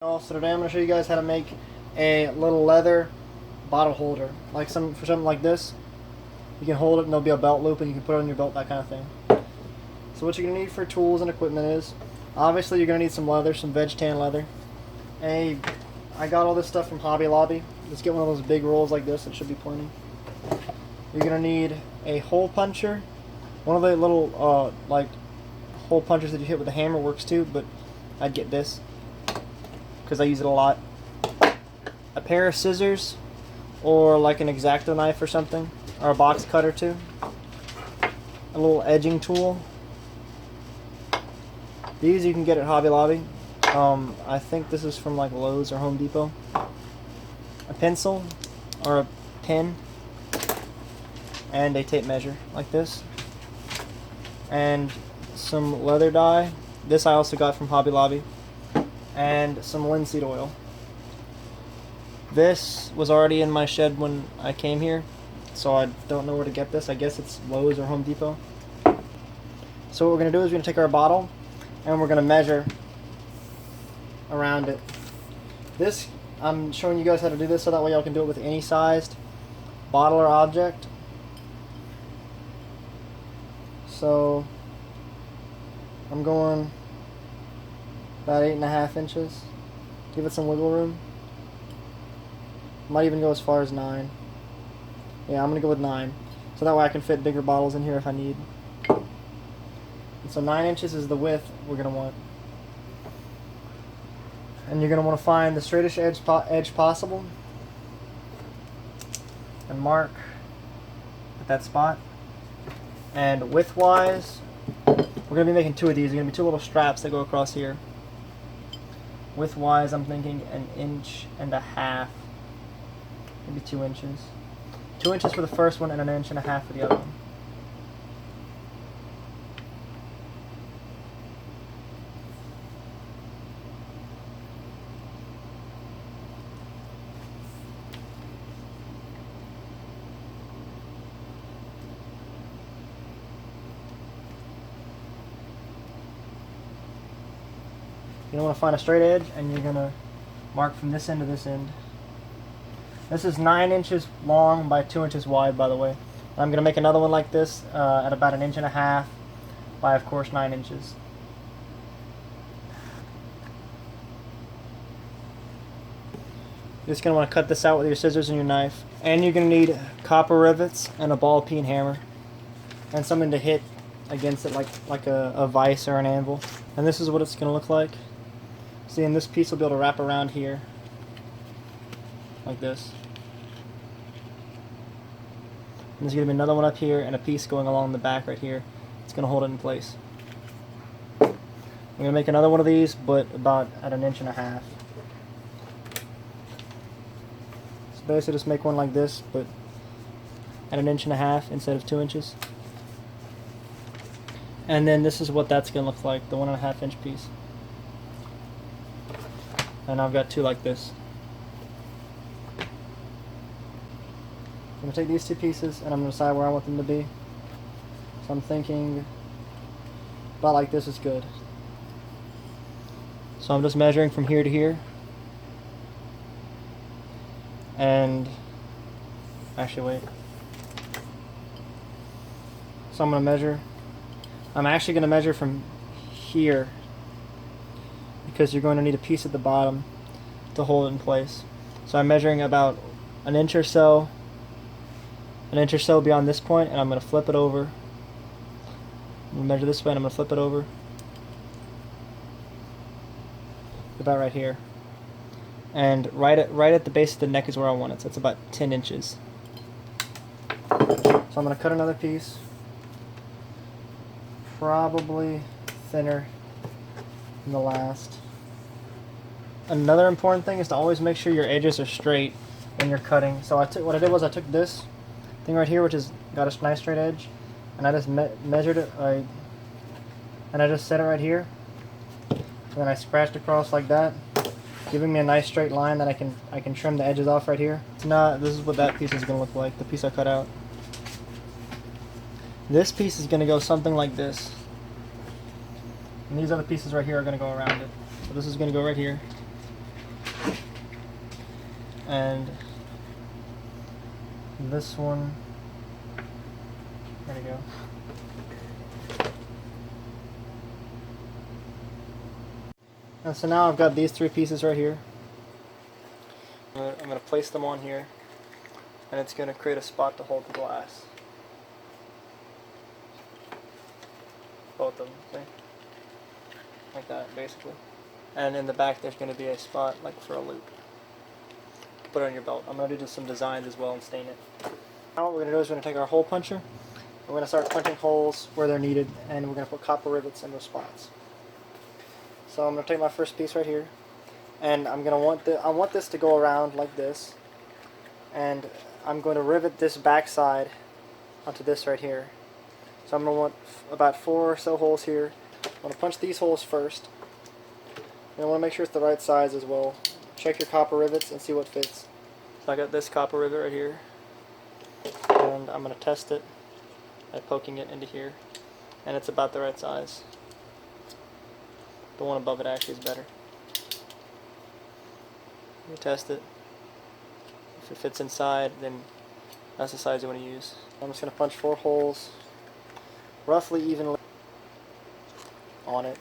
So today I'm going to show you guys how to make a little leather bottle holder, like for something like this. You can hold it and there'll be a belt loop and you can put it on your belt, that kind of thing. So what you're going to need for tools and equipment is, obviously you're going to need some leather, some veg tan leather. I got all this stuff from Hobby Lobby. Just get one of those big rolls like this, it should be plenty. You're going to need a hole puncher. One of the little like hole punchers that you hit with a hammer works too, but I'd get this because I use it a lot. A pair of scissors, or like an X-Acto knife or something, or a box cutter too. A little edging tool. These you can get at Hobby Lobby. I think this is from like Lowe's or Home Depot. A pencil or a pen, and a tape measure like this, and some leather dye. This I also got from Hobby Lobby. And some linseed oil. This was already in my shed when I came here, so I don't know where to get this. I guess it's Lowe's or Home Depot. So what we're going to do is we're going to take our bottle and we're going to measure around it. This, I'm showing you guys how to do this so that way y'all can do it with any sized bottle or object. So I'm going about 8.5 inches. Give it some wiggle room. Might even go as far as 9. Yeah, I'm gonna go with 9. So that way I can fit bigger bottles in here if I need. And so 9 inches is the width we're gonna want. And you're gonna want to find the straightest edge possible and mark at that spot. And width-wise, we're gonna be making 2 of these. They're gonna be 2 little straps that go across here. Width-wise, I'm thinking 1.5 inches, maybe 2 inches. 2 inches for the first one and 1.5 inches for the other one. You're going to want to find a straight edge, and you're going to mark from this end to this end. This is 9 inches long by 2 inches wide, by the way. And I'm going to make another one like this at about 1.5 inches by, of course, 9 inches. You're just going to want to cut this out with your scissors and your knife. And you're going to need copper rivets and a ball peen hammer. And something to hit against it like a vise or an anvil. And this is what it's going to look like. See, and this piece will be able to wrap around here, like this. And there's going to be another one up here and a piece going along the back right here. It's going to hold it in place. I'm going to make another one of these, but about at 1.5 inches. So basically just make one like this, but at 1.5 inches instead of 2 inches. And then this is what that's going to look like, the 1.5 inch piece. And I've got 2 like this. I'm going to take these 2 pieces and I'm going to decide where I want them to be. So I'm thinking about like this is good. So I'm just measuring from here to here. And actually wait. So I'm going to measure. I'm actually going to measure from here, because you're going to need a piece at the bottom to hold it in place. So I'm measuring about 1 inch or so, 1 inch or so beyond this point, and I'm going to flip it over. I'm going to measure this way, and I'm going to flip it over. About right here. And right at the base of the neck is where I want it, so it's about 10 inches. So I'm going to cut another piece, probably thinner than the last. Another important thing is to always make sure your edges are straight when you're cutting. So what I did was I took this thing right here, which has got a nice straight edge, and I just measured it, and I just set it right here, and then I scratched across like that, giving me a nice straight line that I can trim the edges off right here. This is what that piece is going to look like, the piece I cut out. This piece is going to go something like this. And these other pieces right here are going to go around it. So this is going to go right here. and this one, there we go. And so now I've got these 3 pieces right here. I'm going to place them on here, and it's going to create a spot to hold the glass. Both of them, see? Like that, basically. And in the back there's going to be a spot like for a loop. You can put it on your belt. I'm going to do some designs as well and stain it. Now what we're going to do is we're going to take our hole puncher. We're going to start punching holes where they're needed, and we're going to put copper rivets in those spots. So I'm going to take my first piece right here, and I want this to go around like this, and I'm going to rivet this back side onto this right here. So I'm going to want about 4 or so holes here. I'm going to punch these holes first. And I want to make sure it's the right size as well. Check your copper rivets and see what fits. So I got this copper rivet right here, and I'm going to test it by poking it into here, and it's about the right size. The one above it actually is better. You test it. If it fits inside, then that's the size you want to use. I'm just going to punch 4 holes roughly evenly on it.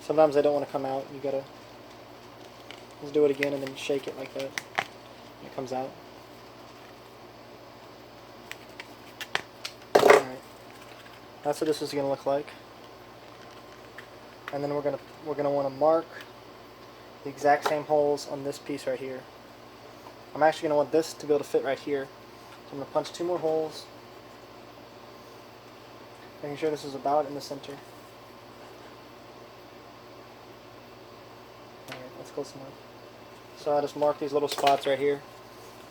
Sometimes they don't want to come out. You gotta just do it again and then shake it like that. And it comes out. Alright. That's what this is gonna look like. And then we're gonna want to mark the exact same holes on this piece right here. I'm actually gonna want this to be able to fit right here. So I'm gonna punch 2 more holes. Making sure this is about in the center. That's close enough. So I just mark these little spots right here,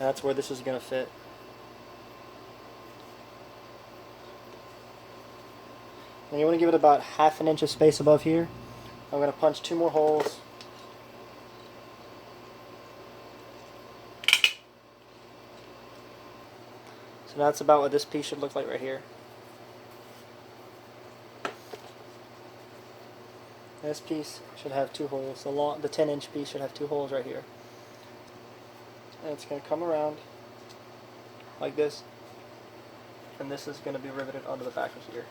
and that's where this is going to fit. And you want to give it about ½ an inch of space above here. I'm going to punch 2 more holes. So that's about what this piece should look like right here. This piece should have 2 holes. The 10-inch piece should have 2 holes right here. And it's going to come around like this. And this is going to be riveted onto the back of here.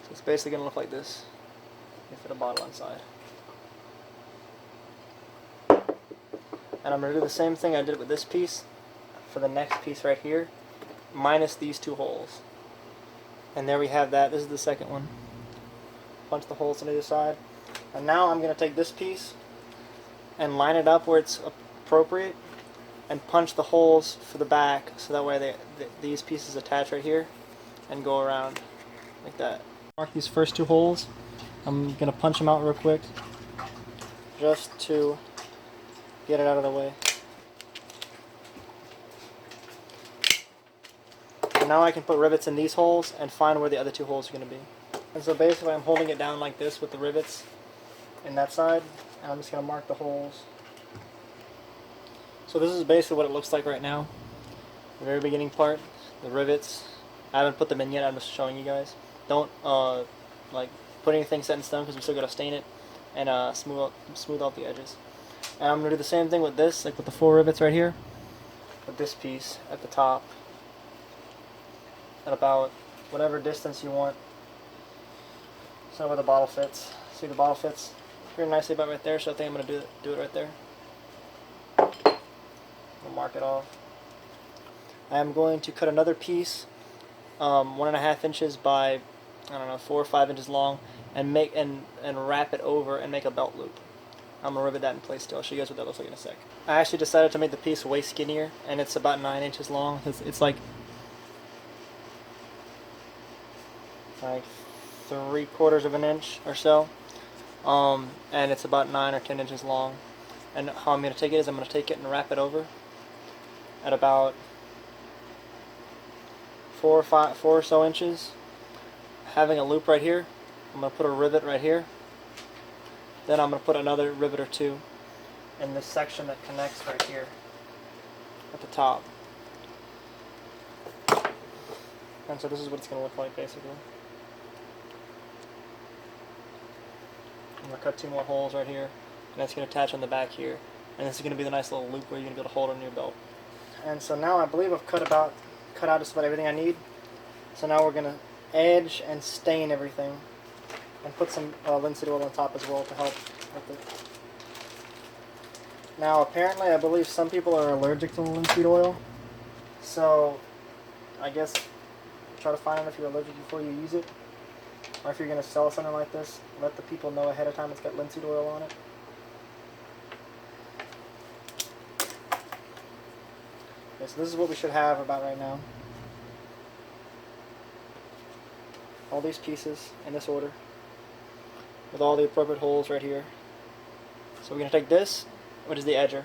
So it's basically going to look like this. You fit a bottle inside. And I'm going to do the same thing I did with this piece for the next piece right here, minus these 2 holes. And there we have that. This is the second one. Punch the holes on either side. And now I'm going to take this piece and line it up where it's appropriate and punch the holes for the back so that way these pieces attach right here and go around like that. Mark these first 2 holes. I'm going to punch them out real quick just to get it out of the way. And now I can put rivets in these holes and find where the other 2 holes are going to be. And so basically I'm holding it down like this with the rivets in that side, and I'm just going to mark the holes. So this is basically what it looks like right now. The very beginning part, the rivets. I haven't put them in yet, I'm just showing you guys. Don't like put anything set in stone because we still got to stain it and smooth out the edges. And I'm going to do the same thing with this, like with the 4 rivets right here, with this piece at the top. At about whatever distance you want. So where the bottle fits. See, the bottle fits pretty nicely about right there, so I think I'm going to do it right there. I'll mark it off. I am going to cut another piece, 1.5 inches by, I don't know, 4 or 5 inches long, and wrap it over and make a belt loop. I'm going to rivet that in place still. I'll show you guys what that looks like in a sec. I actually decided to make the piece way skinnier, and it's about 9 inches long. It's like 3/4 of an inch or so, and it's about 9 or 10 inches long. And how I'm going to take it is I'm going to take it and wrap it over at about 4 or so inches, having a loop right here. I'm going to put a rivet right here, Then I'm going to put another rivet or two in this section that connects right here at the top. And so this is what it's going to look like basically. I'm going to cut 2 more holes right here, and that's going to attach on the back here. And this is going to be the nice little loop where you're going to be able to hold it on your belt. And so now I believe I've cut out just about everything I need. So now we're going to edge and stain everything, and put some linseed oil on top as well to help with it. Now apparently I believe some people are allergic to linseed oil, so I guess try to find out if you're allergic before you use it. Or if you're going to sell something like this, let the people know ahead of time it's got linseed oil on it. Okay, so this is what we should have about right now. All these pieces in this order, with all the appropriate holes right here. So we're going to take this, which is the edger,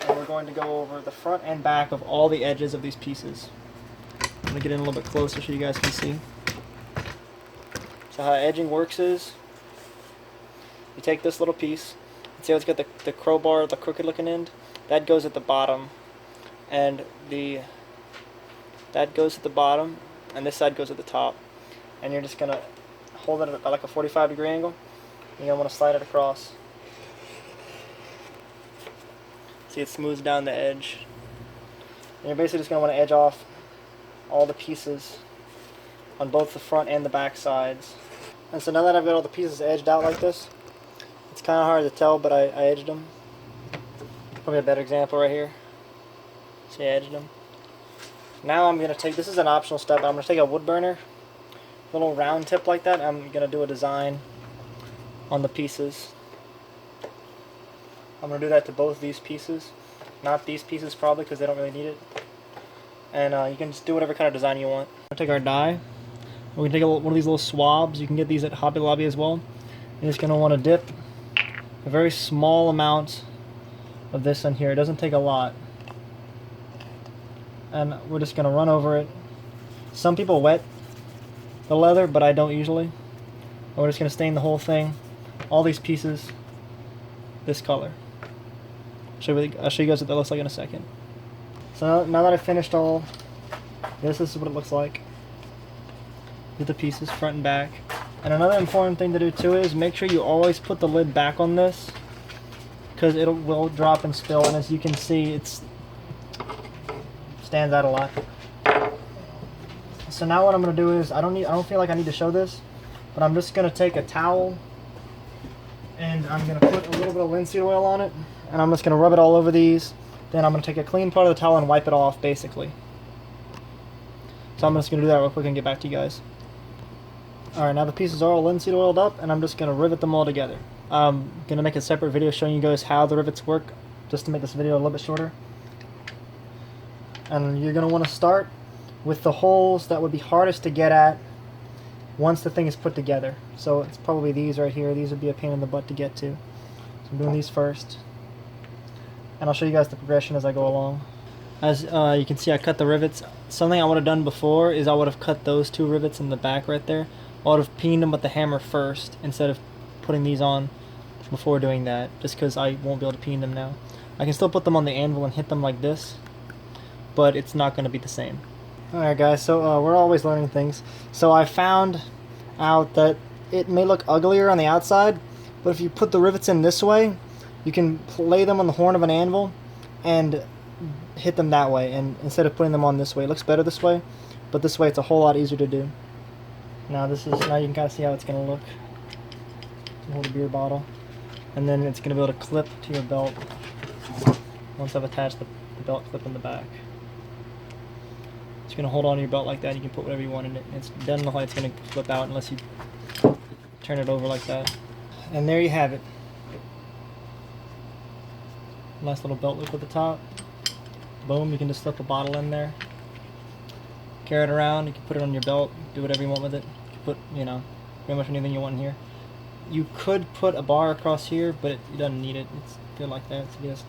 and we're going to go over the front and back of all the edges of these pieces. I'm going to get in a little bit closer so you guys can see. So how edging works is, you take this little piece, and see how it's got the crowbar, the crooked looking end? That goes at the bottom, and that goes at the bottom, and this side goes at the top. And you're just going to hold it at like a 45-degree angle, and you're going to want to slide it across. See, it smooths down the edge. And you're basically just going to want to edge off all the pieces on both the front and the back sides. And so now that I've got all the pieces edged out like this, it's kind of hard to tell, but I edged them. Probably a better example right here. See, I edged them. Now I'm going to take, this is an optional step, but I'm going to take a wood burner, little round tip like that. I'm going to do a design on the pieces. I'm going to do that to both these pieces. Not these pieces probably, because they don't really need it. And you can just do whatever kind of design you want. I'm going to take our die. We're going to take one of these little swabs. You can get these at Hobby Lobby as well. You're just going to want to dip a very small amount of this in here. It doesn't take a lot. And we're just going to run over it. Some people wet the leather, but I don't usually. And we're just going to stain the whole thing, all these pieces, this color. I'll show you guys what that looks like in a second. So now that I've finished all this is what it looks like with the pieces front and back. And another important thing to do too is make sure you always put the lid back on this, because it will drop and spill, and as you can see it stands out a lot. So now what I'm going to do is I don't feel like I need to show this, but I'm just going to take a towel and I'm going to put a little bit of linseed oil on it, and I'm just going to rub it all over these. Then I'm going to take a clean part of the towel and wipe it off basically. So I'm just going to do that real quick and get back to you guys. Alright, now the pieces are all linseed oiled up, and I'm just going to rivet them all together. I'm going to make a separate video showing you guys how the rivets work, just to make this video a little bit shorter. And you're going to want to start with the holes that would be hardest to get at once the thing is put together. So it's probably these right here. These would be a pain in the butt to get to. So I'm doing these first. And I'll show you guys the progression as I go along. As you can see, I cut the rivets. Something I would have done before is I would have cut those 2 rivets in the back right there. I would have peened them with the hammer first instead of putting these on before doing that, just because I won't be able to peen them now. I can still put them on the anvil and hit them like this, but it's not going to be the same. Alright guys, so we're always learning things. So I found out that it may look uglier on the outside, but if you put the rivets in this way, you can lay them on the horn of an anvil and hit them that way, and instead of putting them on this way. It looks better this way, but this way it's a whole lot easier to do. Now you can kind of see how it's going to look. Hold a beer bottle, and then it's going to be able to clip to your belt once I've attached the belt clip in the back. It's going to hold on to your belt like that. You can put whatever you want in it. It doesn't look like it's going to flip out unless you turn it over like that. And there you have it. Nice little belt loop at the top. Boom, you can just slip a bottle in there. Carry it around, you can put it on your belt, do whatever you want with it. You can put, pretty much anything you want in here. You could put a bar across here, but it doesn't need it. It's good like that. So just